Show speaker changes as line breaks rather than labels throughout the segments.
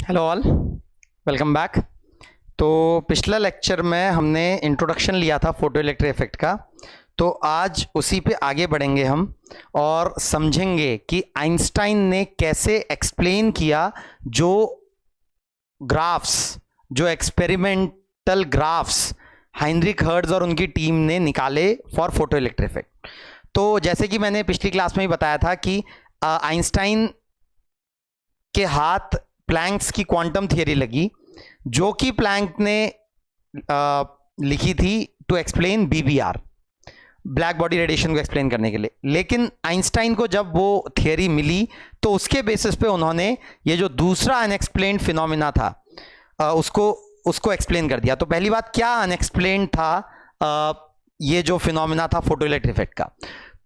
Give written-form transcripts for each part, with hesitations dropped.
Hello all, welcome back. तो पिछला lecture में हमने इंट्रोडक्शन लिया था फोटो इलेक्ट्रिक इफेक्ट का। तो आज उसी पे आगे बढ़ेंगे हम और समझेंगे कि आइंस्टाइन ने कैसे एक्सप्लेन किया जो ग्राफ्स, जो एक्सपेरिमेंटल ग्राफ्स हाइंनरिक हर्ट्ज और उनकी टीम ने निकाले फॉर फोटो इलेक्ट्रिक इफेक्ट। तो जैसे कि मैंने पिछली क्लास में ही बताया था कि आइंस्टाइन के हाथ प्लैंक्स की क्वांटम थियरी लगी, जो कि प्लैंक ने लिखी थी to explain BBR, black body radiation को एक्सप्लेन करने के लिए। लेकिन आइंस्टाइन को जब वो थियरी मिली तो उसके बेसिस पे उन्होंने ये जो दूसरा अनएक्सप्लेन्ड फिनोमिना था उसको एक्सप्लेन कर दिया। तो पहली बात, क्या अनएक्सप्लेन्ड था ये जो फिनोमिना था फोटो इलेक्ट्रिक इफेक्ट का?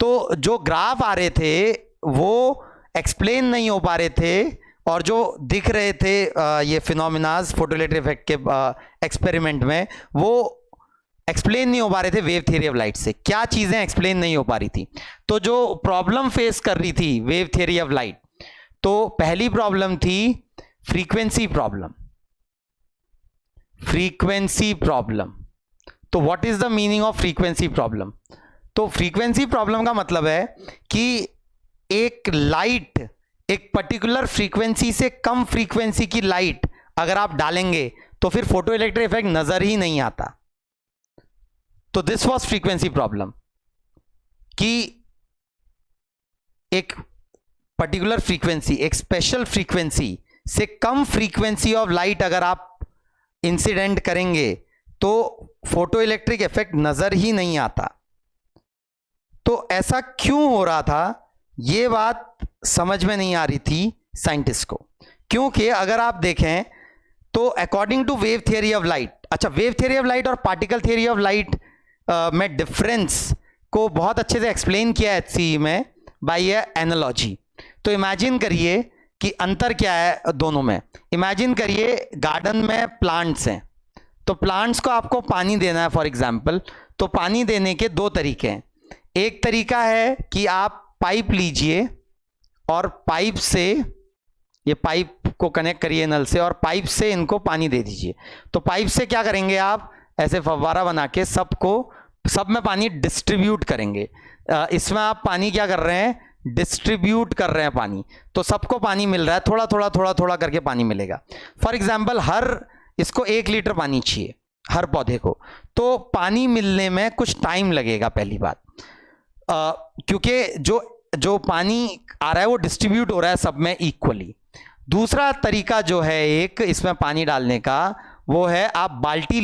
तो जो ग्राफ आ रहे थे वो एक्सप्लेन नहीं हो पा रहे थे, और जो दिख रहे थे ये फिनोमिनाज फोटो इलेक्ट्रिक इफेक्ट के एक्सपेरिमेंट में, वो एक्सप्लेन नहीं हो पा रहे थे वेव थियरी ऑफ लाइट से। क्या चीजें एक्सप्लेन नहीं हो पा रही थी? तो जो प्रॉब्लम फेस कर रही थी वेव थियरी ऑफ लाइट, तो पहली प्रॉब्लम थी फ्रीक्वेंसी प्रॉब्लम। फ्रीक्वेंसी प्रॉब्लम, तो what is the meaning of frequency problem? तो फ्रीक्वेंसी प्रॉब्लम का मतलब है कि एक लाइट, एक पर्टिकुलर फ्रीक्वेंसी से कम फ्रीक्वेंसी की लाइट अगर आप डालेंगे तो फिर फोटो इलेक्ट्रिक इफेक्ट नजर ही नहीं आता। तो दिस वाज फ्रीक्वेंसी प्रॉब्लम कि एक पर्टिकुलर फ्रीक्वेंसी, एक स्पेशल फ्रीक्वेंसी से कम फ्रीक्वेंसी ऑफ लाइट अगर आप इंसिडेंट करेंगे तो फोटो इलेक्ट्रिक इफेक्ट नजर ही नहीं आता। तो ऐसा क्यों हो रहा था, ये बात समझ में नहीं आ रही थी साइंटिस्ट को। क्योंकि अगर आप देखें तो according to wave theory of light, अच्छा, वेव थियरी ऑफ लाइट और पार्टिकल थियरी ऑफ लाइट में डिफरेंस को बहुत अच्छे से एक्सप्लेन किया है एचसीई में बाय ए एनालॉजी। तो इमेजिन करिए कि अंतर क्या है दोनों में। इमेजिन करिए गार्डन में प्लांट्स हैं, तो प्लांट्स को आपको पानी देना है फॉर एग्जाम्पल। तो पानी देने के दो तरीके हैं। एक तरीका है कि आप पाइप लीजिए और पाइप से, ये पाइप को कनेक्ट करिए नल से और पाइप से इनको पानी दे दीजिए। तो पाइप से क्या करेंगे आप, ऐसे फव्वारा बना के सब में पानी डिस्ट्रीब्यूट करेंगे। इसमें आप पानी क्या कर रहे हैं, डिस्ट्रीब्यूट कर रहे हैं पानी। तो सबको पानी मिल रहा है, थोड़ा थोड़ा थोड़ा थोड़ा करके पानी मिलेगा। फॉर एग्जाम्पल इसको 1 लीटर पानी चाहिए हर पौधे को, तो पानी मिलने में कुछ टाइम लगेगा पहली बात, क्योंकि जो पानी आ रहा है वो डिस्ट्रीब्यूट हो रहा है सब में इक्वली। दूसरा तरीका जो है एक इसमें पानी डालने का, वो है आप बाल्टी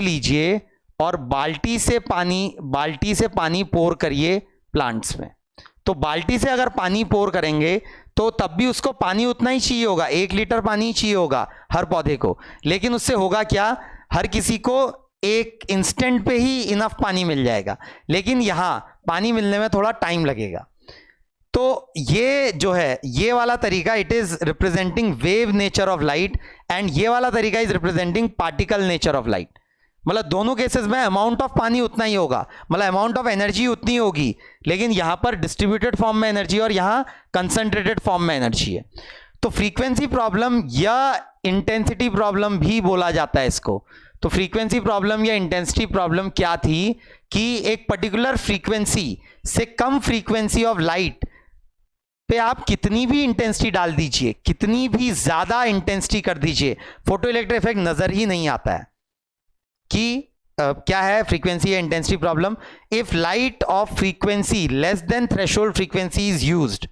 लीजिए और बाल्टी से पानी पोर करिए प्लांट्स में। तो बाल्टी से अगर पानी पोर करेंगे तो तब भी उसको पानी उतना ही चाहिए होगा, 1 लीटर पानी चाहिए होगा हर पौधे को। लेकिन उससे होगा क्या, हर किसी को एक इंस्टेंट पे ही इनफ पानी मिल जाएगा, लेकिन यहां पानी मिलने में थोड़ा टाइम लगेगा। तो ये जो है, ये वाला तरीका, it is representing wave nature of light, and ये वाला तरीका is representing particle nature of light. मतलब दोनों केसेस में अमाउंट ऑफ पानी उतना ही होगा, मतलब अमाउंट ऑफ एनर्जी उतनी होगी, लेकिन यहां पर डिस्ट्रीब्यूटेड फॉर्म में एनर्जी और यहां कंसंट्रेटेड फॉर्म में एनर्जी है। तो फ्रीक्वेंसी प्रॉब्लम या इंटेंसिटी प्रॉब्लम भी बोला जाता है इसको। तो फ्रीक्वेंसी प्रॉब्लम या इंटेंसिटी प्रॉब्लम क्या थी कि एक पर्टिकुलर फ्रीक्वेंसी से कम फ्रीक्वेंसी ऑफ लाइट पे आप कितनी भी इंटेंसिटी डाल दीजिए, कितनी भी ज्यादा इंटेंसिटी कर दीजिए, फोटो इलेक्ट्रिक इफेक्ट नजर ही नहीं आता है। कि क्या है फ्रीक्वेंसी या intensity problem? If light of frequency less than threshold frequency is used,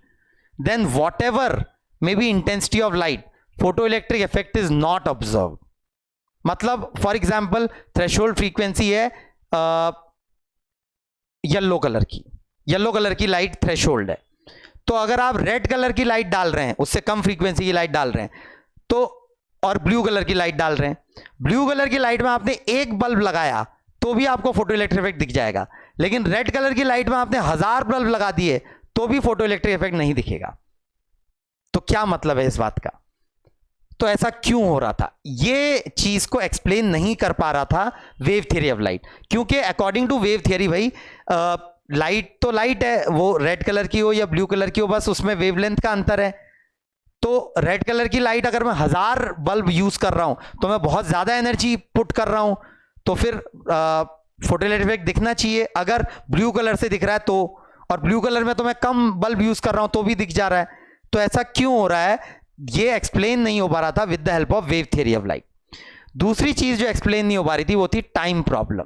then whatever may be intensity of light, photo electric effect is not observed. मतलब फॉर एग्जाम्पल थ्रेशोल्ड फ्रीक्वेंसी है येलो कलर की light threshold है। तो अगर आप red colour की light डाल रहे हैं, उससे कम फ्रीक्वेंसी की लाइट डाल रहे हैं, तो और ब्लू कलर की लाइट डाल रहे हैं, ब्लू कलर की लाइट में आपने एक बल्ब लगाया तो भी आपको फोटो इलेक्ट्रिक इफेक्ट दिख जाएगा। लेकिन रेड कलर की लाइट में आपने 1000 बल्ब लगा दिए तो भी फोटो इलेक्ट्रिक इफेक्ट नहीं दिखेगा। तो क्या मतलब है इस बात का? तो ऐसा क्यों हो रहा था? ये चीज को एक्सप्लेन नहीं कर पा रहा था वेव थियरी ऑफ लाइट, क्योंकि अकॉर्डिंग टू वेव थियरी भाई लाइट तो लाइट है, वो रेड कलर की हो या ब्लू कलर की हो, बस उसमें वेवलेंथ का अंतर है। तो रेड कलर की लाइट अगर मैं 1000 बल्ब यूज कर रहा हूं तो मैं बहुत ज्यादा एनर्जी पुट कर रहा हूं, तो फिर फोटोइलेक्ट्रिक इफेक्ट दिखना चाहिए। अगर ब्लू कलर से दिख रहा है तो, और ब्लू कलर में तो मैं कम बल्ब यूज कर रहा हूं तो भी दिख जा रहा है। तो ऐसा क्यों हो रहा है, ये एक्सप्लेन नहीं हो पा रहा था with the help of wave theory of light. दूसरी चीज जो एक्सप्लेन नहीं हो पा रही थी वो थी टाइम प्रॉब्लम।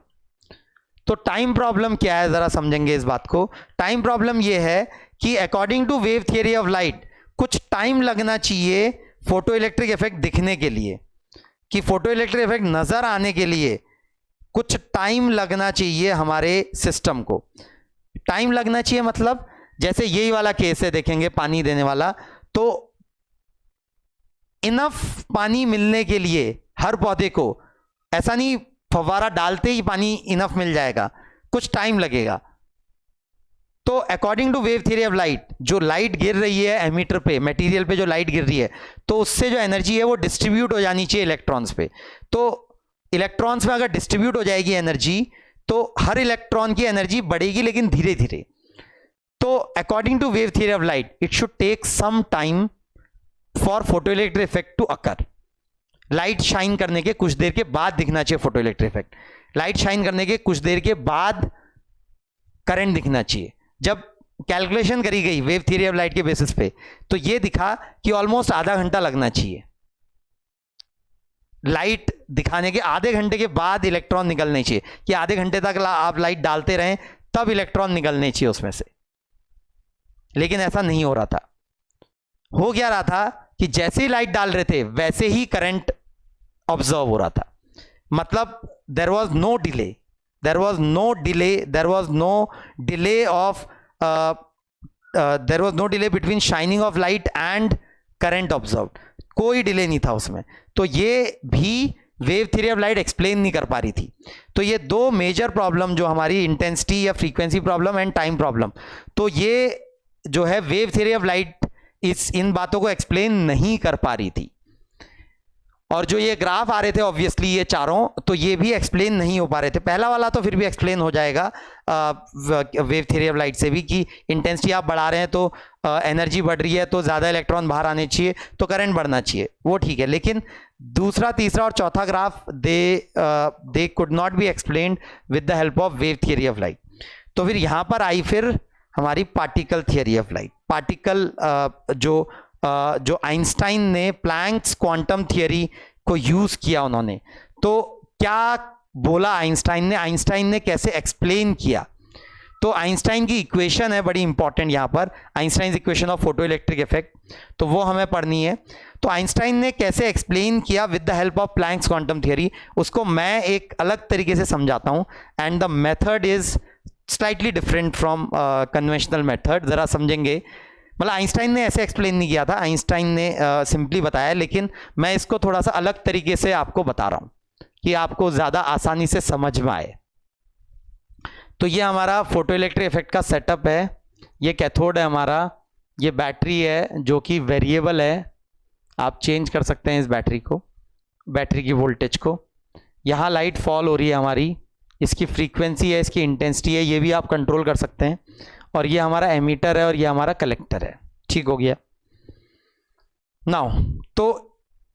तो टाइम प्रॉब्लम क्या है, जरा समझेंगे इस बात को। टाइम प्रॉब्लम ये है कि according to wave theory of light कुछ टाइम लगना चाहिए फोटो इलेक्ट्रिक इफेक्ट दिखने के लिए, कि फोटो इलेक्ट्रिक इफेक्ट नजर आने के लिए कुछ टाइम लगना चाहिए हमारे सिस्टम को। टाइम लगना चाहिए मतलब जैसे यही वाला केस है, देखेंगे पानी देने वाला, तो इनफ पानी मिलने के लिए हर पौधे को, ऐसा नहीं फव्वारा डालते ही पानी इनफ मिल जाएगा, कुछ टाइम लगेगा। तो according to wave theory of light, जो लाइट गिर रही है एमीटर पे, मटेरियल पे जो लाइट गिर रही है, तो उससे जो एनर्जी है वो डिस्ट्रीब्यूट हो जानी चाहिए इलेक्ट्रॉन्स पे। तो इलेक्ट्रॉन्स में अगर डिस्ट्रीब्यूट हो जाएगी एनर्जी तो हर इलेक्ट्रॉन की एनर्जी बढ़ेगी, लेकिन धीरे धीरे। तो according to wave theory of light it should take some time for photoelectric effect to occur. Light shine करने के कुछ देर के बाद दिखना चाहिए फोटोइलेक्ट्रिक इफेक्ट, लाइट शाइन करने के कुछ देर के बाद करंट दिखना चाहिए। जब कैलकुलेशन करी गई वेव थ्योरी ऑफ लाइट के बेसिस पे तो ये दिखा कि ऑलमोस्ट आधा घंटा लगना चाहिए, लाइट दिखाने के आधे घंटे के बाद इलेक्ट्रॉन निकलने चाहिए, कि आधे घंटे तक आप लाइट डालते रहें तब इलेक्ट्रॉन निकलने चाहिए उसमें से। लेकिन ऐसा नहीं हो रहा था। हो क्या रहा था कि जैसे ही लाइट डाल रहे थे वैसे ही करंट ऑब्जर्व हो रहा था। मतलब there was no delay, there was no delay between shining of light and current observed, कोई डिले नहीं था उसमें। तो ये भी wave theory of light explain नहीं कर पा रही थी। तो ये दो मेजर प्रॉब्लम जो हमारी इंटेंसिटी या frequency problem and time problem, तो ये जो है wave theory of light in बातों को एक्सप्लेन नहीं कर पा रही थी। और जो ये ग्राफ आ रहे थे ऑब्वियसली ये चारों, तो ये भी एक्सप्लेन नहीं हो पा रहे थे। पहला वाला तो फिर भी एक्सप्लेन हो जाएगा वेव थ्योरी ऑफ लाइट से भी, कि इंटेंसिटी आप बढ़ा रहे हैं तो एनर्जी बढ़ रही है तो ज़्यादा इलेक्ट्रॉन बाहर आने चाहिए तो करंट बढ़ना चाहिए, वो ठीक है। लेकिन दूसरा, तीसरा और चौथा graph they could not be explained with the help of wave theory of light. तो फिर यहाँ पर आई फिर हमारी particle theory of light. Particle जो आइंस्टाइन ने प्लैंक्स क्वांटम थ्योरी को यूज किया उन्होंने, तो क्या बोला आइंस्टाइन ने कैसे एक्सप्लेन किया। तो आइंस्टाइन की इक्वेशन है बड़ी इंपॉर्टेंट यहाँ पर, Einstein equation of photo electric effect, तो वो हमें पढ़नी है। तो आइंस्टाइन ने कैसे एक्सप्लेन किया with the help of Planck's quantum theory, उसको मैं एक अलग तरीके से समझाता हूँ, and the method is slightly different from conventional method. जरा समझेंगे, मतलब आइंस्टाइन ने ऐसे एक्सप्लेन नहीं किया था, आइंस्टाइन ने सिंपली बताया, लेकिन मैं इसको थोड़ा सा अलग तरीके से आपको बता रहा हूं कि आपको ज़्यादा आसानी से समझ में आए। तो ये हमारा फोटो इलेक्ट्रिक इफेक्ट का सेटअप है, ये कैथोड है हमारा, ये बैटरी है जो कि वेरिएबल है, आप चेंज कर सकते हैं इस बैटरी को, बैटरी की वोल्टेज को। यहाँ लाइट फॉल हो रही है हमारी, इसकी फ्रीक्वेंसी है, इसकी इंटेंसिटी है, ये भी आप कंट्रोल कर सकते हैं। और ये हमारा एमीटर है और ये हमारा कलेक्टर है। ठीक हो गया। नाउ तो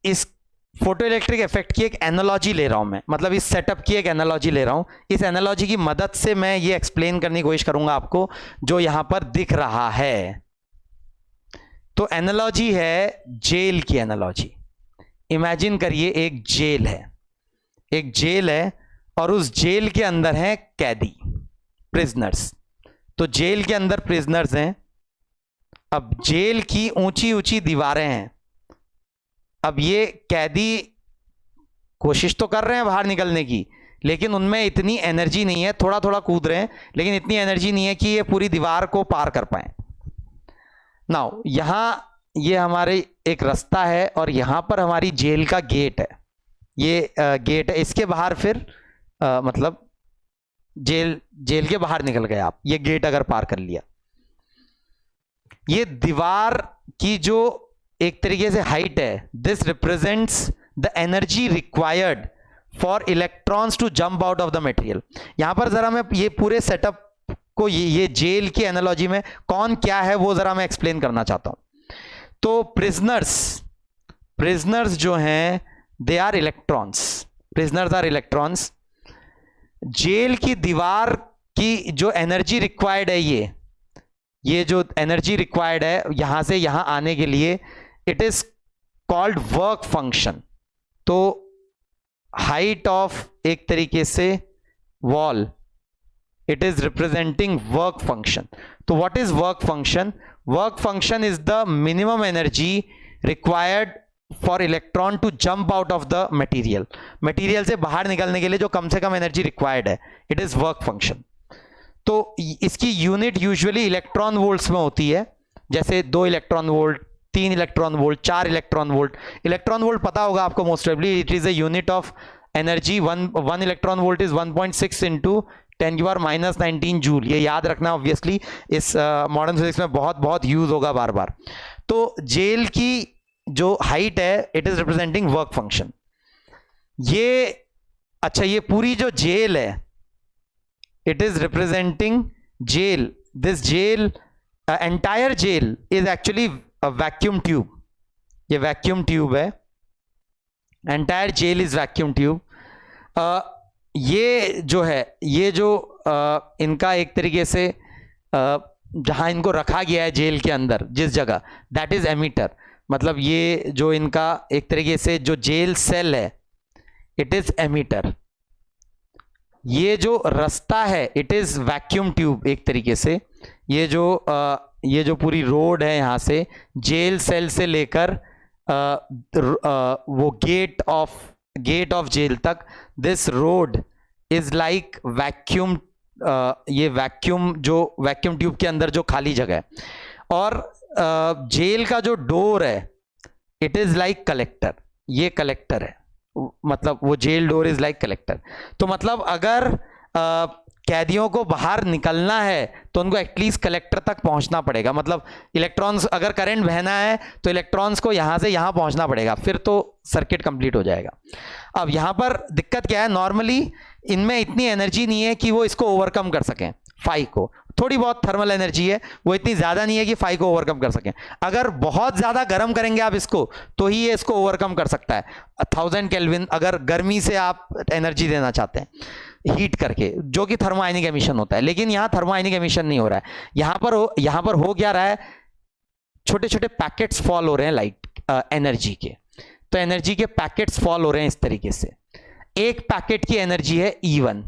इस फोटो इलेक्ट्रिक इफेक्ट की एक एनालॉजी ले रहा हूं मैं, मतलब इस सेटअप की एक एनालॉजी ले रहा हूं। इस एनालॉजी की मदद से मैं ये एक्सप्लेन करने की कोशिश करूंगा आपको जो यहां पर दिख रहा है। तो एनालॉजी है जेल की एनालॉजी। इमेजिन करिए एक जेल है, एक जेल है और उस जेल के अंदर है कैदी, प्रिजनर्स। तो जेल के अंदर प्रिजनर्स हैं। अब जेल की ऊंची ऊंची दीवारें हैं। अब ये कैदी कोशिश तो कर रहे हैं बाहर निकलने की, लेकिन उनमें इतनी एनर्जी नहीं है, थोड़ा थोड़ा कूद रहे हैं लेकिन इतनी एनर्जी नहीं है कि ये पूरी दीवार को पार कर पाए। नाउ यहां ये हमारे एक रास्ता है और यहां पर हमारी जेल का गेट है, ये गेट है। इसके बाहर फिर मतलब जेल के बाहर निकल गए आप, ये गेट अगर पार कर लिया। ये दीवार की जो एक तरीके से हाइट है, this represents the energy required for electrons to jump out of the material. यहां पर जरा मैं ये पूरे सेटअप को, ये जेल की एनालॉजी में कौन क्या है वो जरा मैं एक्सप्लेन करना चाहता हूं। तो प्रिजनर्स जो हैं they are electrons, prisoners are electrons. Jail की दीवार की जो एनर्जी रिक्वायर्ड है, ये जो एनर्जी रिक्वायर्ड है यहां से यहां आने के लिए, it is called work function. तो हाइट ऑफ एक तरीके से wall, it is representing work function. तो what is work function? Work function is the minimum energy required for electron to jump out of the material, material से बाहर निकलने के लिए जो कम से कम एनर्जी रिक्वायर्ड है, इट इज वर्क फंक्शन। तो इसकी यूनिट यूजुअली इलेक्ट्रॉन वोल्ट्स में होती है, जैसे 2 electron volt, 3 electron volt, 4 electron volt. Electron volt पता होगा आपको most probably, it is a unit of energy. One electron volt is 1.6 into 10⁻⁻19 joule. ये याद रखना, ऑब्वियसली इस मॉडर्न फिजिक्स में बहुत बहुत यूज होगा बार बार। तो जेल की जो हाइट है, it is representing work function. ये अच्छा, ये पूरी जो जेल है, it is representing jail. This jail, entire jail is actually vacuum tube. ये वैक्यूम ट्यूब है, entire jail is vacuum tube. ये जो है, ये जो इनका एक तरीके से जहां इनको रखा गया है जेल के अंदर, जिस जगह, दैट इज एमीटर। मतलब ये जो इनका एक तरीके से जो जेल सेल है, इट इज एमीटर। ये जो रास्ता है, इट इज वैक्यूम ट्यूब एक तरीके से। ये जो पूरी रोड है यहां से जेल सेल से लेकर वो गेट ऑफ जेल तक, this road is like vacuum. ये वैक्यूम, जो वैक्यूम ट्यूब के अंदर जो खाली जगह है, और जेल का जो डोर है, इट इज लाइक कलेक्टर। ये कलेक्टर है, मतलब वो jail door is like collector. तो मतलब अगर कैदियों को बाहर निकलना है तो उनको एटलीस्ट कलेक्टर तक पहुंचना पड़ेगा। मतलब इलेक्ट्रॉन्स, अगर करंट बहना है तो इलेक्ट्रॉन्स को यहां से यहां पहुंचना पड़ेगा, फिर तो सर्किट कंप्लीट हो जाएगा। अब यहां पर दिक्कत क्या है, नॉर्मली इनमें इतनी एनर्जी नहीं है कि वो इसको ओवरकम कर सकें, फाई को। थोड़ी बहुत थर्मल एनर्जी है, वो इतनी ज्यादा नहीं है कि फाई को ओवरकम कर सकें। अगर बहुत ज्यादा गर्म करेंगे आप इसको, तो ही ये इसको ओवरकम कर सकता है। 1000 केल्विन अगर गर्मी से आप एनर्जी देना चाहते हैं हीट करके, जो कि थर्मोआयनिक एमिशन होता है। लेकिन यहां थर्मोआयनिक एमिशन नहीं हो रहा है। यहां पर हो क्या रहा है, छोटे छोटे पैकेट्स फॉल हो रहे हैं लाइट एनर्जी के। तो एनर्जी के पैकेट्स फॉल हो रहे हैं इस तरीके से। एक पैकेट की एनर्जी है E1।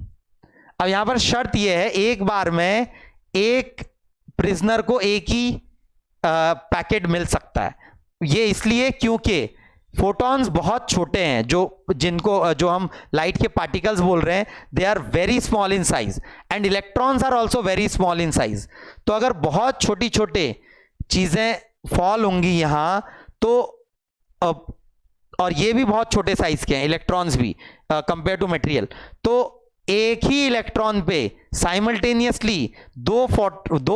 अब यहां पर शर्त यह है, एक बार में एक प्रिजनर को एक ही पैकेट मिल सकता है। ये इसलिए क्योंकि फोटॉन्स बहुत छोटे हैं, जो हम लाइट के पार्टिकल्स बोल रहे हैं, they are very small in size, and electrons are also very small in size. तो अगर बहुत छोटी छोटी चीजें फॉल होंगी यहां, तो और ये भी बहुत छोटे साइज के हैं इलेक्ट्रॉन्स भी कंपेयर टू मटेरियल, तो एक ही इलेक्ट्रॉन पे साइमल्टेनियसली दो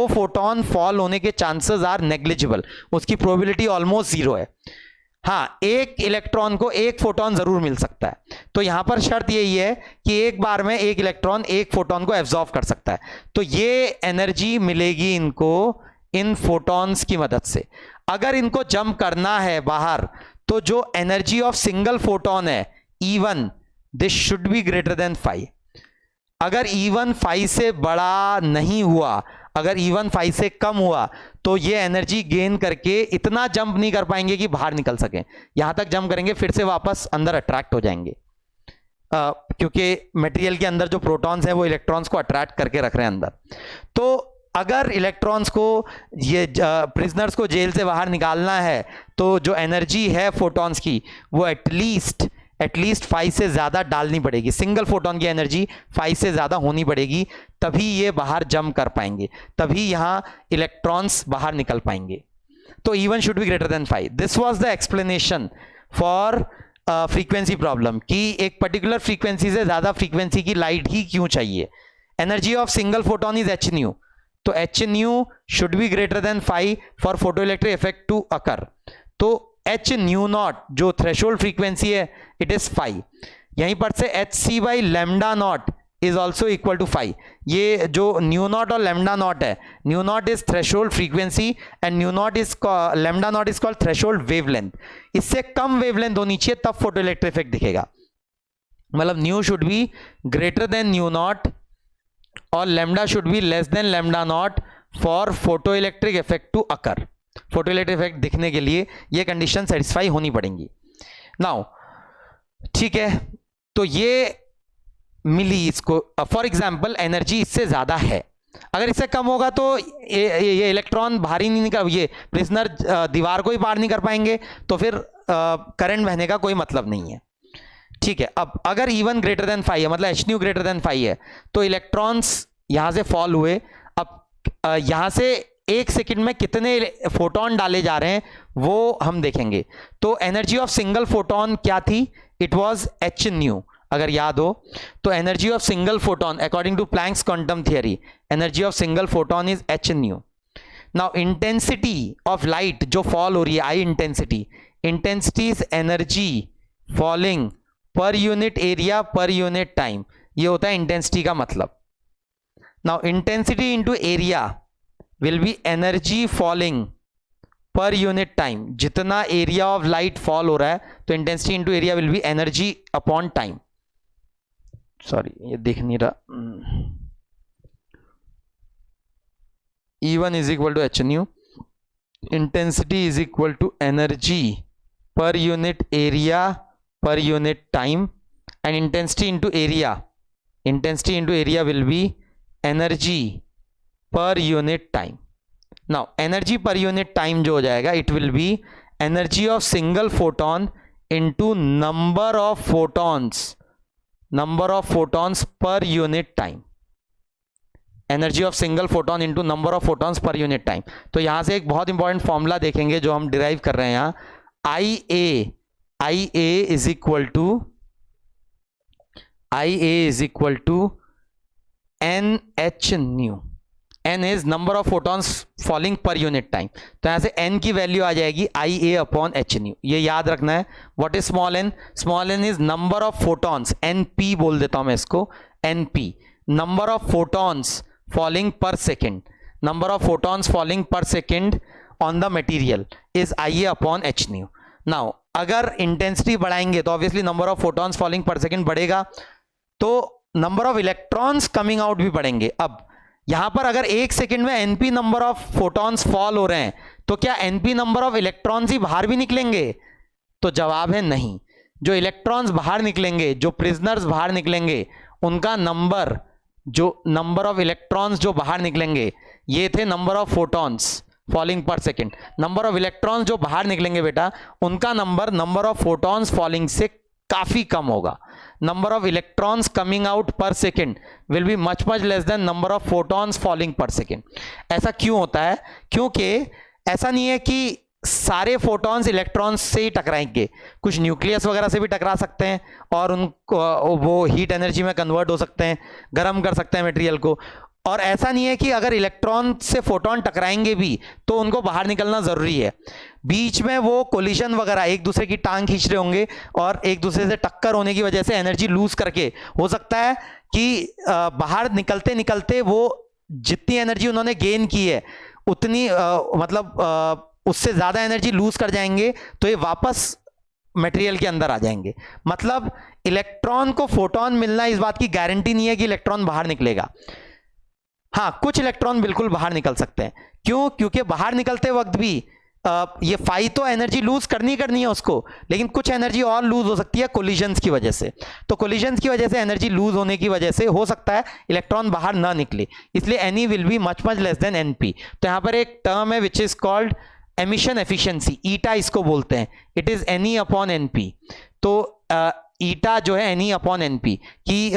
फोटॉन फॉल होने के चांसेस आर नेग्लिजिबल। उसकी प्रोबेबिलिटी ऑलमोस्ट 0 है। हाँ, एक इलेक्ट्रॉन को एक फोटॉन जरूर मिल सकता है। तो यहां पर शर्त यही है कि एक बार में एक इलेक्ट्रॉन एक फोटॉन को एब्जॉर्ब कर सकता है। तो ये एनर्जी मिलेगी इनको इन फोटॉन्स की मदद से। अगर इनको जंप करना है बाहर, तो जो एनर्जी ऑफ सिंगल फोटॉन है E1, this should be greater than 5। अगर E1 5 से बड़ा नहीं हुआ, अगर E1 5 से कम हुआ, तो ये एनर्जी गेन करके इतना जंप नहीं कर पाएंगे कि बाहर निकल सकें। यहां तक जंप करेंगे, फिर से वापस अंदर अट्रैक्ट हो जाएंगे, क्योंकि मटेरियल के अंदर जो प्रोटॉन्स हैं वो इलेक्ट्रॉन्स को अट्रैक्ट करके रख रहे हैं अंदर। तो अगर इलेक्ट्रॉन्स को, ये प्रिजनर्स को जेल से बाहर निकालना है, तो जो एनर्जी है फोटॉन्स की, वो एटलीस्ट 5 से ज्यादा डालनी पड़ेगी। सिंगल फोटॉन की एनर्जी 5 से ज्यादा होनी पड़ेगी, तभी ये बाहर जंप कर पाएंगे, तभी यहां इलेक्ट्रॉन्स बाहर निकल पाएंगे। तो E1 should be greater than 5। This was the explanation for frequency problem, कि एक पर्टिकुलर फ्रीक्वेंसी से ज्यादा फ्रीक्वेंसी की लाइट ही क्यों चाहिए। Energy of single photon is hν, तो hν should be greater than 5 for photoelectric effect to occur. तो hν0 जो थ्रेशोल्ड फ्रीक्वेंसी है, इट इज 5। यहीं पर से hc/λ0 is also equal to 5। ये जो न्यू नॉट और लेमडा नॉट है, new naught is threshold frequency and new naught is lambda naught is called threshold wavelength. इससे कम वेवलेंथ होनी चाहिए तब फोटो इलेक्ट्रिक इफेक्ट दिखेगा। मतलब nu should be greater than nu naught और lambda should be less than lambda naught for photo electric effect to occur. Photo electric effect दिखने के लिए ये कंडीशन सेटिस्फाई होनी पड़ेंगी। नाउ ठीक है, तो ये मिली इसको। फॉर एग्जाम्पल एनर्जी इससे ज्यादा है, अगर इससे कम होगा तो ये इलेक्ट्रॉन बाहर ही नहीं निकल, ये प्रिजनर दीवार को ही पार नहीं कर पाएंगे, तो फिर करंट बहने का कोई मतलब नहीं है। ठीक है, अब अगर E1 ग्रेटर देन 5 है, मतलब hν ग्रेटर देन 5 है, तो इलेक्ट्रॉन्स यहां से फॉल हुए। अब यहां से 1 सेकंड में कितने फोटोन डाले जा रहे हैं वो हम देखेंगे। तो एनर्जी ऑफ सिंगल फोटोन क्या थी? It was hν। अगर याद हो तो energy of single photon according to Planck's quantum theory, energy of single photon is hν। Now intensity of light जो फॉल हो रही है, I intensity, intensity is energy falling per unit area per unit time. ये होता है intensity का मतलब। Now intensity into area will be energy falling per unit time. जितना एरिया ऑफ लाइट फॉल हो रहा है तो intensity into area will be energy upon time. Sorry ये दिख नहीं रहा। E1 is equal to hν, intensity is equal to energy per unit area per unit time, and intensity into area will be energy per unit time. Now energy per unit time जो हो जाएगा, it will be energy of single photon into number of photons per unit time. Energy of single photon into number of photons per unit time. तो यहां से एक बहुत important formula देखेंगे जो हम डिराइव कर रहे हैं यहाँ, IA is equal to Nhν। n is number of photons falling per unit time। तो यहां से n की वैल्यू आ जाएगी IA अपॉन hν। ये याद रखना है। What is small n? Small n is number of photons, NP बोल देता हूं मैं इसको, NP, number of photons falling per second. Number of photons falling per second on the material is IA upon hν। Now अगर intensity बढ़ाएंगे तो obviously number of photons falling per second बढ़ेगा, तो number of electrons coming out भी बढ़ेंगे। अब यहां पर अगर 1 सेकंड में NP number of photons fall हो रहे हैं तो क्या NP नंबर ऑफ इलेक्ट्रॉन्स ही बाहर भी निकलेंगे? तो जवाब है नहीं। जो इलेक्ट्रॉन्स बाहर निकलेंगे, जो प्रिजनर्स बाहर निकलेंगे, उनका नंबर ऑफ इलेक्ट्रॉन्स जो बाहर निकलेंगे, ये थे number of photons falling per second. Number of electrons जो बाहर निकलेंगे बेटा, उनका नंबर ऑफ फोटॉन्स फॉलिंग से काफी कम होगा। Number of electrons coming out per second will be much less than number of photons falling per second. ऐसा क्यों होता है? क्योंकि ऐसा नहीं है कि सारे फोटॉन्स इलेक्ट्रॉन्स से ही टकराएंगे, कुछ न्यूक्लियस वगैरह से भी टकरा सकते हैं और उनको वो हीट एनर्जी में कन्वर्ट हो सकते हैं, गर्म कर सकते हैं मटेरियल को। और ऐसा नहीं है कि अगर इलेक्ट्रॉन से फोटॉन टकराएंगे भी तो उनको बाहर निकलना जरूरी है। बीच में वो कोलिजन वगैरह एक दूसरे की टांग खींच रहे होंगे और एक दूसरे से टक्कर होने की वजह से एनर्जी लूज करके हो सकता है कि बाहर निकलते निकलते वो जितनी एनर्जी उन्होंने गेन की है उतनी उससे ज्यादा एनर्जी लूज कर जाएंगे, तो ये वापस मटेरियल के अंदर आ जाएंगे। मतलब इलेक्ट्रॉन को फोटॉन मिलना इस बात की गारंटी नहीं है कि इलेक्ट्रॉन बाहर निकलेगा। हाँ, कुछ इलेक्ट्रॉन बिल्कुल बाहर निकल सकते हैं। क्यों? क्योंकि बाहर निकलते वक्त भी ये फाई तो एनर्जी लूज करनी है उसको, लेकिन कुछ एनर्जी और लूज हो सकती है कोलिजन्स की वजह से। तो कोलिजन्स की वजह से एनर्जी लूज होने की वजह से हो सकता है इलेक्ट्रॉन बाहर ना निकले, इसलिए N E will be much less than NP। तो यहां पर एक टर्म है which is called emission efficiency, eta इसको बोलते हैं। It is NE upon NP। तो ईटा जो है NE अपॉन NP की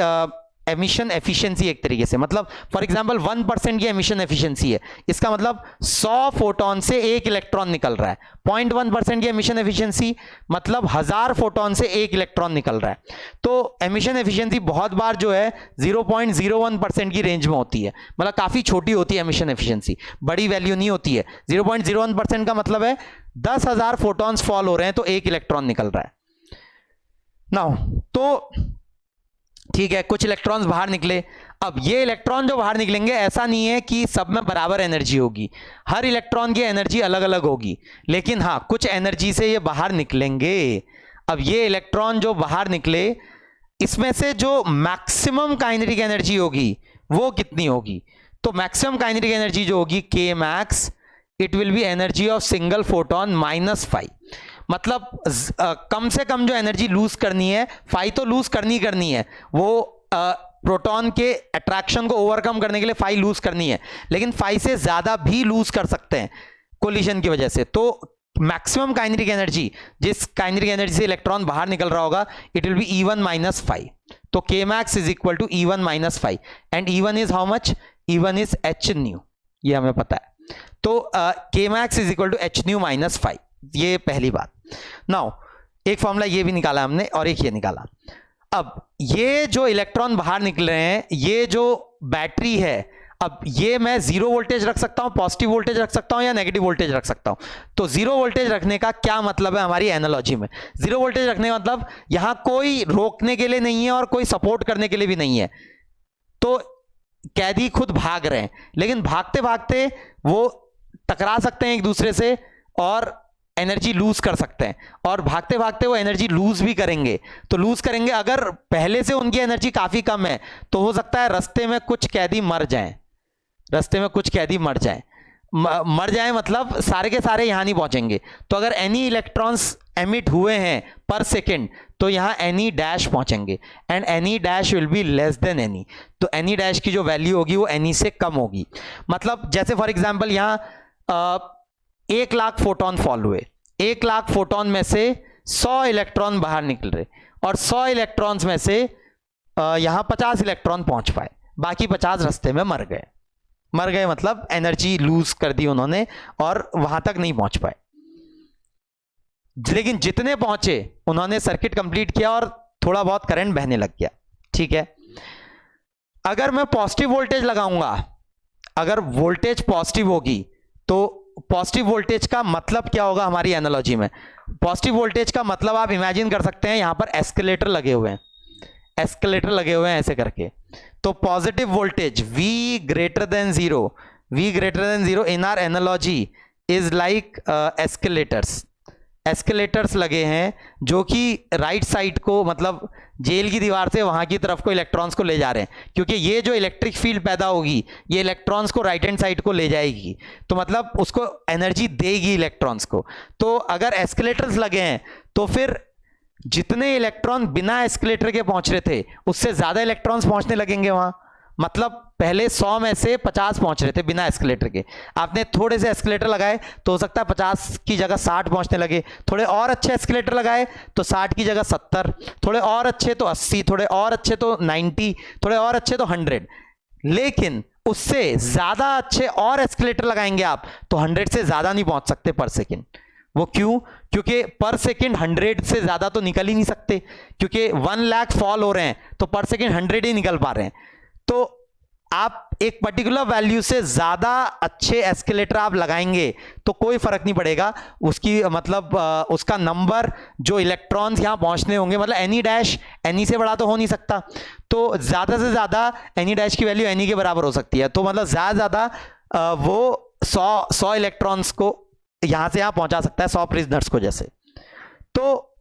एमिशन एफिशिएंसी एक तरीके से, मतलब फॉर एग्जांपल 1% की एमिशन एफिशिएंसी है, इसका मतलब 100 फोटॉन से 1 इलेक्ट्रॉन निकल रहा है। 0.1% की एमिशन एफिशिएंसी मतलब 1000 फोटॉन से 1 इलेक्ट्रॉन निकल रहा है। तो एमिशन एफिशिएंसी बहुत बार जो है 0.01% की रेंज में होती है, मतलब काफी छोटी होती है एमिशन एफिशिएंसी, बड़ी वैल्यू नहीं होती है। 0.01% का मतलब है 10,000 फोटॉन्स फॉल हो रहे हैं तो 1 इलेक्ट्रॉन निकल रहा है। नाउ तो ठीक है, कुछ इलेक्ट्रॉन्स बाहर निकले। अब ये इलेक्ट्रॉन जो बाहर निकलेंगे, ऐसा नहीं है कि सब में बराबर एनर्जी होगी, हर इलेक्ट्रॉन की एनर्जी अलग अलग होगी, लेकिन हाँ कुछ एनर्जी से ये बाहर निकलेंगे। अब ये इलेक्ट्रॉन जो बाहर निकले, इसमें से जो मैक्सिमम काइनेटिक एनर्जी होगी वो कितनी होगी? तो मैक्सिमम काइनेटिक एनर्जी जो होगी के max, it will be energy of single photon -5। मतलब कम से कम जो एनर्जी लूज करनी है, 5 तो लूज करनी है, वो प्रोटॉन के अट्रैक्शन को ओवरकम करने के लिए 5 लूज करनी है, लेकिन 5 से ज्यादा भी लूज कर सकते हैं कोलिजन की वजह से। तो मैक्सिमम काइनेटिक एनर्जी, जिस काइनेटिक एनर्जी से इलेक्ट्रॉन बाहर निकल रहा होगा, इट विल बी E1 - 5। तो K max is equal to E1 - 5 and E1 is how much? E1 is h nu, ये हमें पता है। तो K max is equal to h nu - 5, ये पहली बात। नाउ एक फॉर्मूला ये भी निकाला हमने और एक ये निकाला। अब ये जो इलेक्ट्रॉन बाहर निकल रहे हैं, ये जो बैटरी है, अब ये मैं 0 वोल्टेज रख सकता हूं, पॉजिटिव वोल्टेज रख सकता हूं या नेगेटिव वोल्टेज रख सकता हूं। तो 0 वोल्टेज रखने का क्या मतलब है हमारी एनालॉजी में? 0 वोल्टेज रखने का मतलब यहां कोई रोकने के लिए नहीं है और कोई सपोर्ट करने के लिए भी नहीं है। तो कैदी खुद भाग रहे हैं, लेकिन भागते भागते वो टकरा सकते हैं एक दूसरे से और एनर्जी लूज कर सकते हैं, और भागते भागते वो एनर्जी लूज भी करेंगे। तो लूज करेंगे, अगर पहले से उनकी एनर्जी काफी कम है तो हो सकता है रास्ते में कुछ कैदी मर जाएं, रास्ते में कुछ कैदी मर जाएं मतलब सारे के सारे यहां नहीं पहुंचेंगे। तो अगर एनी इलेक्ट्रॉन्स एमिट हुए हैं पर सेकेंड, तो यहां एनी डैश पहुंचेंगे and any dash will be less then any. तो एनी डैश की जो वैल्यू होगी वो एनी से कम होगी। मतलब जैसे फॉर एग्जाम्पल यहां 1 लाख फोटोन फॉल हुए, 1 लाख फोटोन में से 100 इलेक्ट्रॉन बाहर निकल रहे, और 100 इलेक्ट्रॉन्स में से यहां 50 इलेक्ट्रॉन पहुंच पाए, बाकी 50 रास्ते में मर गए। मतलब एनर्जी लूज कर दी उन्होंने और वहां तक नहीं पहुंच पाए। लेकिन जितने पहुंचे उन्होंने सर्किट कंप्लीट किया और थोड़ा बहुत करंट बहने लग गया। ठीक है, अगर मैं पॉजिटिव वोल्टेज लगाऊंगा, अगर वोल्टेज पॉजिटिव होगी, तो पॉजिटिव वोल्टेज का मतलब क्या होगा हमारी एनालॉजी में? पॉजिटिव वोल्टेज का मतलब आप इमेजिन कर सकते हैं, यहां पर एस्केलेटर लगे हुए हैं, एस्केलेटर लगे हुए हैं ऐसे करके। तो positive voltage V greater than 0 in are analogy is like escalators लगे हैं जो कि राइट साइड को, मतलब जेल की दीवार से वहां की तरफ को इलेक्ट्रॉन्स को ले जा रहे हैं, क्योंकि ये जो इलेक्ट्रिक फील्ड पैदा होगी ये इलेक्ट्रॉन्स को राइट हैंड साइड को ले जाएगी, तो मतलब उसको एनर्जी देगी इलेक्ट्रॉन्स को। तो अगर एस्केलेटर्स लगे हैं तो फिर जितने इलेक्ट्रॉन बिना एस्केलेटर के पहुंच रहे थे उससे ज्यादा इलेक्ट्रॉन्स पहुंचने लगेंगे वहां। मतलब पहले 100 में से 50 पहुंच रहे थे बिना एस्केलेटर के, आपने थोड़े से एस्केलेटर लगाए तो हो सकता है 50 की जगह 60 पहुंचने लगे, थोड़े और अच्छे एस्केलेटर लगाए तो 60 की जगह 70, थोड़े और अच्छे तो 80, थोड़े और अच्छे तो 90, थोड़े और अच्छे तो 100। लेकिन उससे ज्यादा अच्छे और एस्केलेटर लगाएंगे आप तो 100 से ज्यादा नहीं पहुंच सकते पर सेकेंड। वो क्यों? क्योंकि पर सेकेंड 100 से ज्यादा तो निकल ही नहीं सकते, क्योंकि 1 लाख फॉल हो रहे हैं तो पर सेकेंड 100 ही निकल पा रहे हैं। तो आप एक पर्टिकुलर वैल्यू से ज्यादा अच्छे एस्केलेटर आप लगाएंगे तो कोई फर्क नहीं पड़ेगा, उसकी मतलब उसका नंबर जो इलेक्ट्रॉन्स यहां पहुंचने होंगे, मतलब एनी डैश एनी से बड़ा तो हो नहीं सकता, तो ज्यादा से ज्यादा एनी डैश की वैल्यू एनी के बराबर हो सकती है। तो मतलब ज्यादा वो 100 इलेक्ट्रॉन्स को यहां से यहां पहुंचा सकता है, 100 प्रिजनर्स को जैसे। तो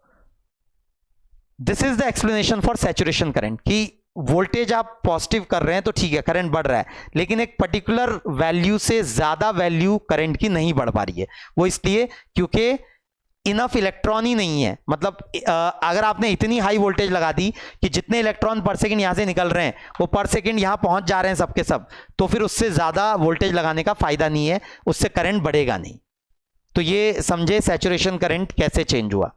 this is the explanation for saturation current, कि वोल्टेज आप पॉजिटिव कर रहे हैं तो ठीक है करंट बढ़ रहा है, लेकिन एक पर्टिकुलर वैल्यू से ज्यादा वैल्यू करंट की नहीं बढ़ पा रही है। वो इसलिए क्योंकि इनफ इलेक्ट्रॉन ही नहीं है। मतलब अगर आपने इतनी हाई वोल्टेज लगा दी कि जितने इलेक्ट्रॉन पर सेकंड यहां से निकल रहे हैं वो पर सेकंड यहां पहुंच जा रहे हैं सबके सब, तो फिर उससे ज्यादा वोल्टेज लगाने का फायदा नहीं है, उससे करंट बढ़ेगा नहीं। तो ये समझे सैचुरेशन करंट कैसे चेंज हुआ।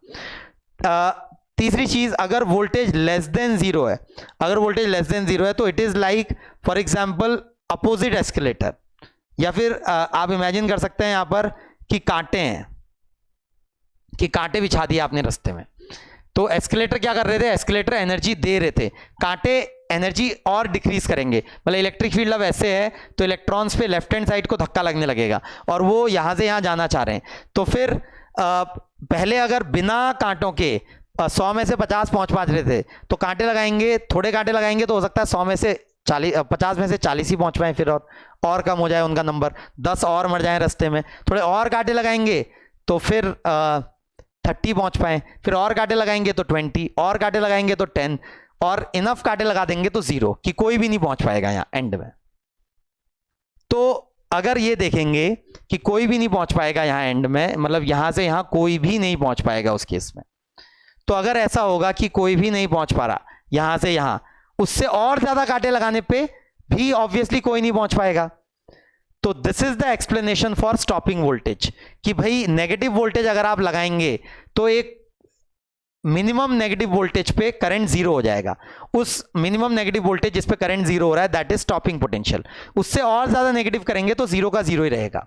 तीसरी चीज, अगर वोल्टेज लेस देन 0 है, अगर वोल्टेज लेस देन 0 है तो it is like for example opposite escalator, या फिर आप इमेजिन कर सकते हैं यहां पर कि कांटे हैं, कि कांटे बिछा दिए आपने रास्ते में। तो एस्केलेटर क्या कर रहे थे? एस्केलेटर एनर्जी दे रहे थे, कांटे एनर्जी और डिक्रीज करेंगे। मतलब इलेक्ट्रिक फील्ड अब ऐसे है तो इलेक्ट्रॉन्स पे लेफ्ट हैंड साइड को धक्का लगने लगेगा और वो यहां से यहां जाना चाह रहे हैं। तो फिर पहले अगर बिना कांटों के 100 में से 50 पहुंच रहे थे, तो कांटे लगाएंगे, थोड़े कांटे लगाएंगे तो हो सकता है 100 में से 40, 50 में से 40 ही पहुंच पाए, फिर और कम हो जाए उनका नंबर, 10 और मर जाए रास्ते में। थोड़े और कांटे लगाएंगे तो फिर 30 पहुंच पाए, फिर और कांटे लगाएंगे तो 20, और कांटे लगाएंगे तो 10, और इनफ कांटे लगा देंगे तो 0, कि कोई भी नहीं पहुंच पाएगा यहां एंड में। तो अगर ये देखेंगे कि कोई भी नहीं पहुंच पाएगा यहां एंड में, मतलब यहां से यहां कोई भी नहीं पहुंच पाएगा उस केस में, तो अगर ऐसा होगा कि कोई भी नहीं पहुंच पा रहा यहां से यहां, उससे और ज्यादा कांटे लगाने पे भी ऑब्वियसली कोई नहीं पहुंच पाएगा। तो this is the explanation for stopping voltage, कि भाई नेगेटिव वोल्टेज अगर आप लगाएंगे तो एक मिनिमम नेगेटिव वोल्टेज पे करंट 0 हो जाएगा। उस मिनिमम नेगेटिव वोल्टेज जिस पे करंट 0 हो रहा है दैट इज स्टॉपिंग पोटेंशियल। उससे और ज्यादा नेगेटिव करेंगे तो 0 का 0 ही रहेगा।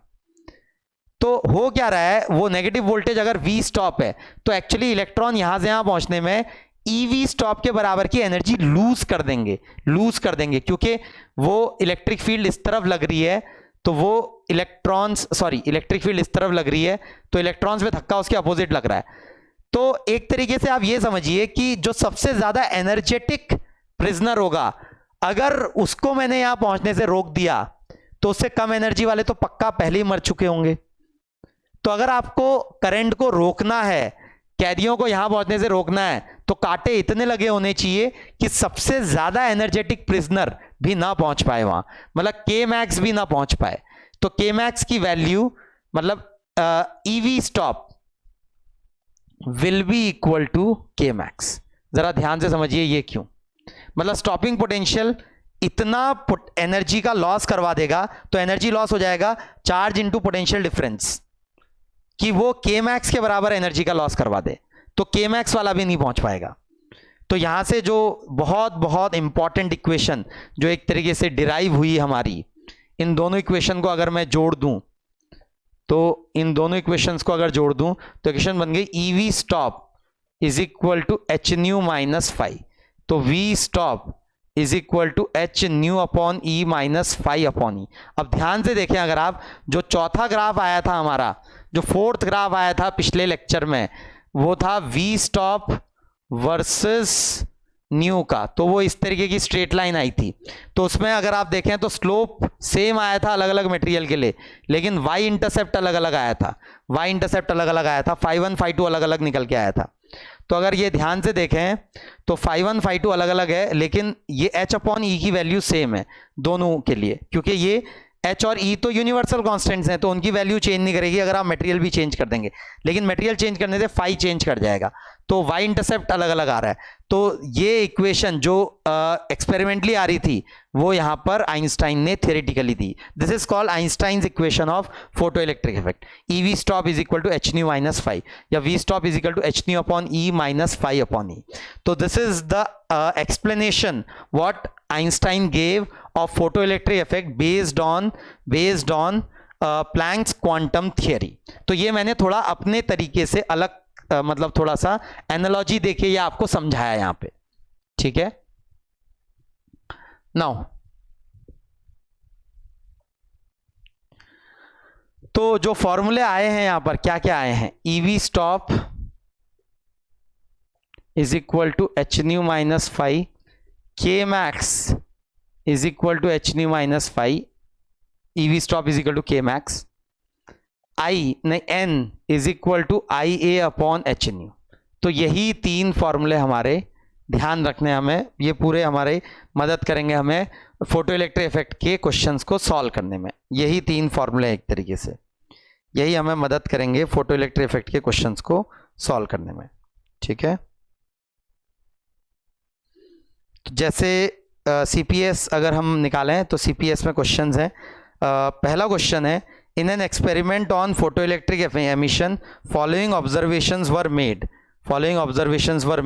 तो हो क्या रहा है, वो नेगेटिव वोल्टेज अगर V स्टॉप है तो एक्चुअली इलेक्ट्रॉन यहां से यहां पहुंचने में EV स्टॉप के बराबर की एनर्जी लूज कर देंगे, क्योंकि वो इलेक्ट्रिक फील्ड इस तरफ लग रही है, तो वो इलेक्ट्रिक फील्ड इस तरफ लग रही है, तो इलेक्ट्रॉन्स पे धक्का उसके अपोजिट लग रहा है। तो एक तरीके से आप ये समझिए कि जो सबसे ज्यादा एनर्जेटिक प्रिजनर होगा, अगर उसको मैंने यहां पहुंचने से रोक दिया तो उससे कम एनर्जी वाले तो पक्का पहले ही मर चुके होंगे। तो अगर आपको करंट को रोकना है, कैरियों को यहां पहुंचने से रोकना है, तो कांटे इतने लगे होने चाहिए कि सबसे ज्यादा एनर्जेटिक प्रिजनर भी ना पहुंच पाए वहां, मतलब के मैक्स भी ना पहुंच पाए। तो के मैक्स की वैल्यू मतलब e V stop will be equal to K max. जरा ध्यान से समझिए ये क्यों, मतलब स्टॉपिंग पोटेंशियल इतना एनर्जी का लॉस करवा देगा, तो एनर्जी लॉस हो जाएगा चार्ज इंटू पोटेंशियल डिफरेंस, कि वो के मैक्स के बराबर एनर्जी का लॉस करवा दे, तो के मैक्स वाला भी नहीं पहुंच पाएगा। तो यहां से जो बहुत बहुत इंपॉर्टेंट इक्वेशन जो एक तरीके से डिराइव हुई हमारी, इन दोनों इक्वेशन को अगर मैं जोड़ दूं, तो इन दोनों इक्वेशंस को अगर जोड़ दूं तो इक्वेशन बन गई e V stop is equal to h nu minus phi. तो V stop is equal to h nu upon e minus phi upon e. अब ध्यान से देखें, अगर आप जो चौथा ग्राफ आया था हमारा, जो फोर्थ ग्राफ आया था पिछले लेक्चर में, वो था वी स्टॉप वर्सेस न्यू का, तो वो इस तरीके की स्ट्रेट लाइन आई थी। तो उसमें अगर आप देखें तो स्लोप सेम आया था अलग अलग मटेरियल के लिए, लेकिन वाई इंटरसेप्ट अलग अलग आया था, ∅1 ∅2 अलग अलग निकल के आया था। तो अगर ये ध्यान से देखें तो ∅1 ∅2 अलग अलग है, लेकिन ये h अपॉन ई की वैल्यू सेम है दोनों के लिए, क्योंकि ये h और e तो यूनिवर्सल कांस्टेंट्स हैं, तो उनकी वैल्यू चेंज नहीं करेगी अगर आप मटेरियल भी चेंज कर देंगे, लेकिन मटेरियल चेंज करने से फाई चेंज कर जाएगा, तो वाई इंटरसेप्ट अलग अलग आ रहा है। तो ये इक्वेशन जो एक्सपेरिमेंटली आ रही थी वो यहां पर आइंस्टाइन ने थियोरेटिकली दी। This is called Einstein's equation of photo electric effect. E V stop is equal to h nu minus phi, या V stop is equal to h nu upon e minus phi upon e. तो this is the explanation what Einstein gave of photoelectric effect based on Planck's quantum theory। तो ये मैंने थोड़ा अपने तरीके से अलग मतलब थोड़ा सा एनालॉजी देके ये आपको समझाया यहां पे, ठीक है। नाउ तो जो फॉर्मूले आए हैं यहां पर क्या क्या आए हैं, EV stop is equal to h nu minus phi, k max is equal to h nu minus phi, ev stop is equal to k max, n is equal to ia upon h nu। तो यही तीन फॉर्मूले हमारे ध्यान रखने, हमें ये पूरे हमारे मदद करेंगे हमें फोटो इलेक्ट्रिक इफेक्ट के क्वेश्चंस को सॉल्व करने में। यही तीन फॉर्मूले एक तरीके से यही हमें मदद करेंगे फोटो इलेक्ट्रिक इफेक्ट के क्वेश्चंस को सॉल्व करने में, ठीक है। तो जैसे सीपीएस अगर हम निकालें तो सीपीएस में क्वेश्चंस हैं। पहला क्वेश्चन है, in an experiment on photo electric emission following observations were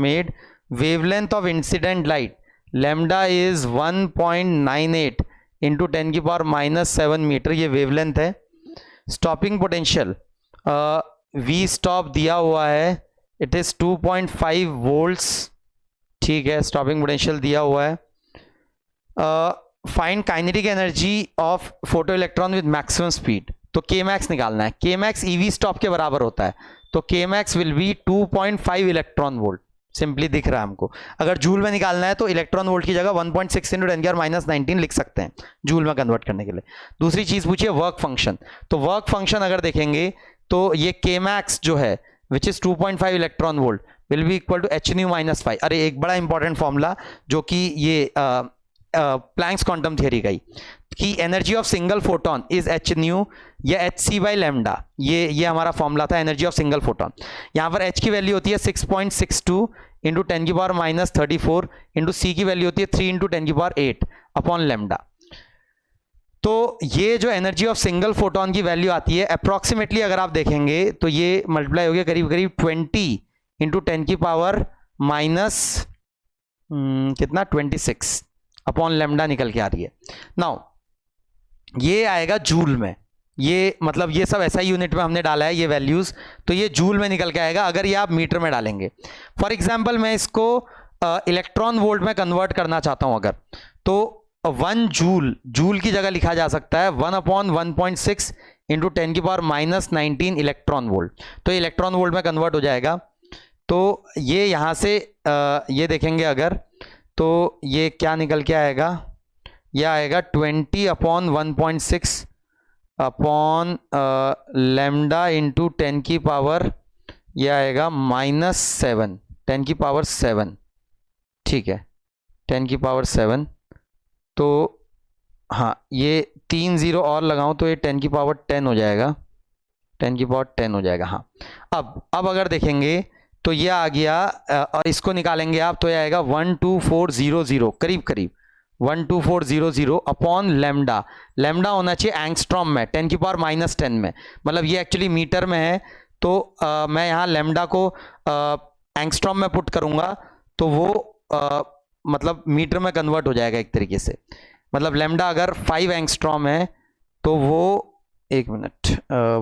made, wavelength of incident light lambda is 1.98 into 10⁻⁻7 metre, ये वेवलेंथ है। स्टॉपिंग पोटेंशियल वी स्टॉप दिया हुआ है, इट इज 2.5 वोल्ट्स, ठीक है। स्टॉपिंग पोटेंशियल दिया हुआ है। Find kinetic energy of photo electron with maximum speed, तो के मैक्स निकालना है। के मैक्स ईवी स्टॉप के बराबर होता है, तो के max will be 2.5 electron volt, simply दिख रहा है हमको। अगर जूल में निकालना है तो इलेक्ट्रॉन वोल्ट की जगह 1.6 इंटू 10⁻⁻19 लिख सकते हैं जूल में कन्वर्ट करने के लिए। दूसरी चीज पूछिए वर्क फंक्शन। तो वर्क फंक्शन अगर देखेंगे तो ये के मैक्स जो है which is 2.5 electron volt will be equal to h nu minus 5। अरे एक बड़ा इंपॉर्टेंट फॉर्मूला जो कि ये प्लैंक्स क्वांटम थियरी का ही, कि energy of single photon is H new या एच सी बाई लैम्डा, ये हमारा फॉर्मूला था एनर्जी ऑफ सिंगल फोटोन। यहां पर एच की वैल्यू होती है 6.62 इंटू 10⁻⁻34 इंटू सी की वैल्यू होती है 3 इंटू 10⁸ अपॉन लैम्डा। तो ये जो एनर्जी ऑफ सिंगल फोटोन की वैल्यू आती है अप्रॉक्सीमेटली अगर आप देखेंगे तो ये मल्टीप्लाई हो गया करीब करीब 20 इंटू 10⁻⁻, कितना 26 अपॉन लैम्डा निकल के आ रही है। नाउ ये आएगा जूल में, ये मतलब ये सब ऐसा यूनिट में हमने डाला है ये वैल्यूज, तो ये जूल में निकल के आएगा अगर ये आप मीटर में डालेंगे। फॉर एग्जांपल मैं इसको इलेक्ट्रॉन वोल्ट में कन्वर्ट करना चाहता हूं अगर, तो 1 जूल की जगह लिखा जा सकता है 1/1.6 इंटू 10⁻⁻19 इलेक्ट्रॉन वोल्ट। तो इलेक्ट्रॉन वोल्ट में कन्वर्ट हो जाएगा। तो ये यहां से ये देखेंगे अगर तो ये क्या निकल के आएगा, यह आएगा 20/1.6 अपॉन लैम्डा इंटू 10⁻, यह आएगा -7 10⁻7, ठीक है 10⁻7। तो हाँ ये 3 0 और लगाऊं तो ये 10⁻10 हो जाएगा, 10⁻10 हो जाएगा। हाँ अब अगर देखेंगे तो ये आ गया और इसको निकालेंगे आप तो ये आएगा 12400 करीब करीब 12400 अपॉन लैम्डा। लैम्डा होना चाहिए एंगस्ट्रॉम में 10⁻−10 में, मतलब ये एक्चुअली मीटर में है। तो मैं यहाँ लैम्डा को एंगस्ट्रॉम में पुट करूंगा तो वो मतलब मीटर में कन्वर्ट हो जाएगा एक तरीके से। मतलब लैम्डा अगर 5 एंगस्ट्रॉम है तो वो 1 मिनट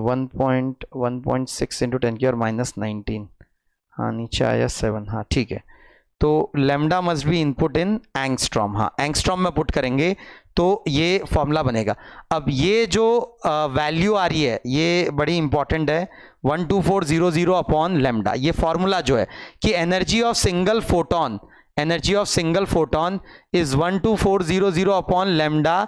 1.6 इंटू 10⁻−19, हाँ नीचे आया 7, हाँ ठीक है। तो lambda must be input in angstrom, हाँ एंगस्ट्रॉम में पुट करेंगे तो ये फॉर्मूला बनेगा। अब ये जो वैल्यू आ रही है ये बड़ी इंपॉर्टेंट है 12400 अपॉन लैम्डा। ये फॉर्मूला जो है कि energy of single photon is 12400 upon lambda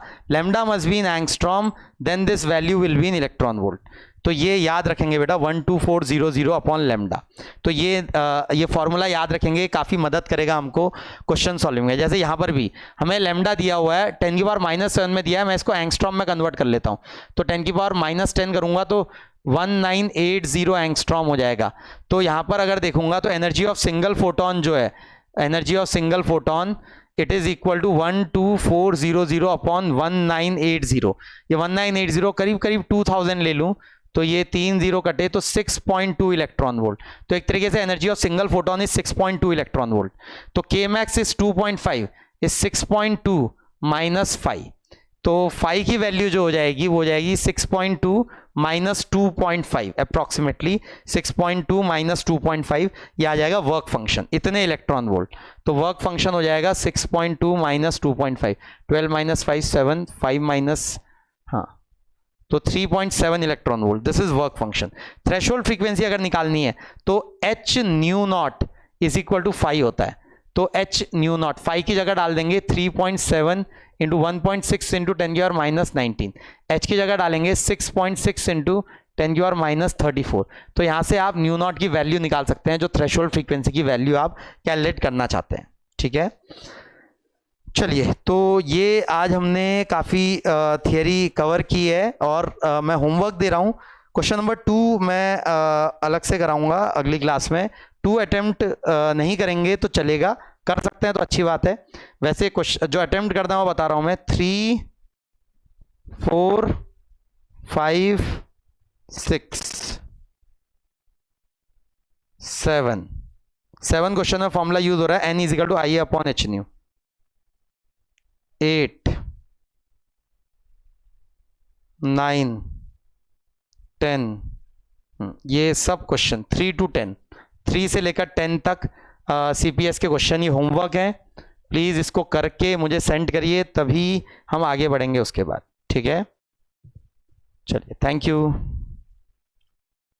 must be in angstrom, then this value will be in electron volt। तो ये याद रखेंगे बेटा 12400 अपॉन लैम्डा। तो ये फॉर्मूला याद रखेंगे, काफ़ी मदद करेगा हमको क्वेश्चन सॉल्विंग में। जैसे यहाँ पर भी हमें लैम्डा दिया हुआ है 10⁻−7 में दिया है, मैं इसको एंगस्ट्रॉम में कन्वर्ट कर लेता हूँ। तो 10⁻−10 करूँगा तो 1980 एंगस्ट्रॉम हो जाएगा। तो यहाँ पर अगर देखूंगा तो एनर्जी ऑफ सिंगल फोटोन जो है, energy of single photon it is equal to 12400 upon 1980। ये 1980 करीब करीब 2000 ले लूं तो ये 3 0 कटे तो 6.2 इलेक्ट्रॉन वोल्ट। तो एक तरीके से energy of single photon is 6.2 electron volt. तो के मैक्स इज 2.5 इज 6.2 माइनस 5। तो 5 की वैल्यू जो हो जाएगी वो हो जाएगी 6.2 माइनस 2.5, अप्रॉक्सीमेटली 6.2 माइनस 2.5, यह आ जाएगा वर्क फंक्शन इतने इलेक्ट्रॉन वोल्ट। तो वर्क फंक्शन हो जाएगा 6.2 माइनस 2.5, 12 माइनस 5 7, 5 माइनस, हाँ तो 3.7 electron volt, this is work function. Threshold frequency अगर निकालनी है तो h nu naught is equal to 5 होता है। तो एच न्यू नॉट 5 की जगह डाल देंगे 3.7 इंटू 1.6 इंटू 10⁻19, एच की जगह डालेंगे 6.6 इंटू 10⁻34। तो यहां से आप न्यू नॉट की वैल्यू निकाल सकते हैं, जो थ्रेशोल्ड फ्रीक्वेंसी की वैल्यू आप कैलकुलेट करना चाहते हैं, ठीक है। चलिए तो ये आज हमने काफ़ी थियरी कवर की है और मैं होमवर्क दे रहा हूँ। क्वेश्चन नंबर 2 मैं अलग से कराऊंगा अगली क्लास में। 2 अटेम्प्ट नहीं करेंगे तो चलेगा, कर सकते हैं तो अच्छी बात है। वैसे जो अटेम्प्ट करता हूँ बता रहा हूँ मैं 3 4 5 6 7 क्वेश्चन में फॉर्मूला यूज हो रहा है n is equal to I upon h nu. 8 9 10 ये सब क्वेश्चन 3 to 10, 3 से लेकर 10 तक सीपीएस के क्वेश्चन ही होमवर्क है। प्लीज इसको करके मुझे सेंड करिए, तभी हम आगे बढ़ेंगे उसके बाद, ठीक है। चलिए थैंक यू।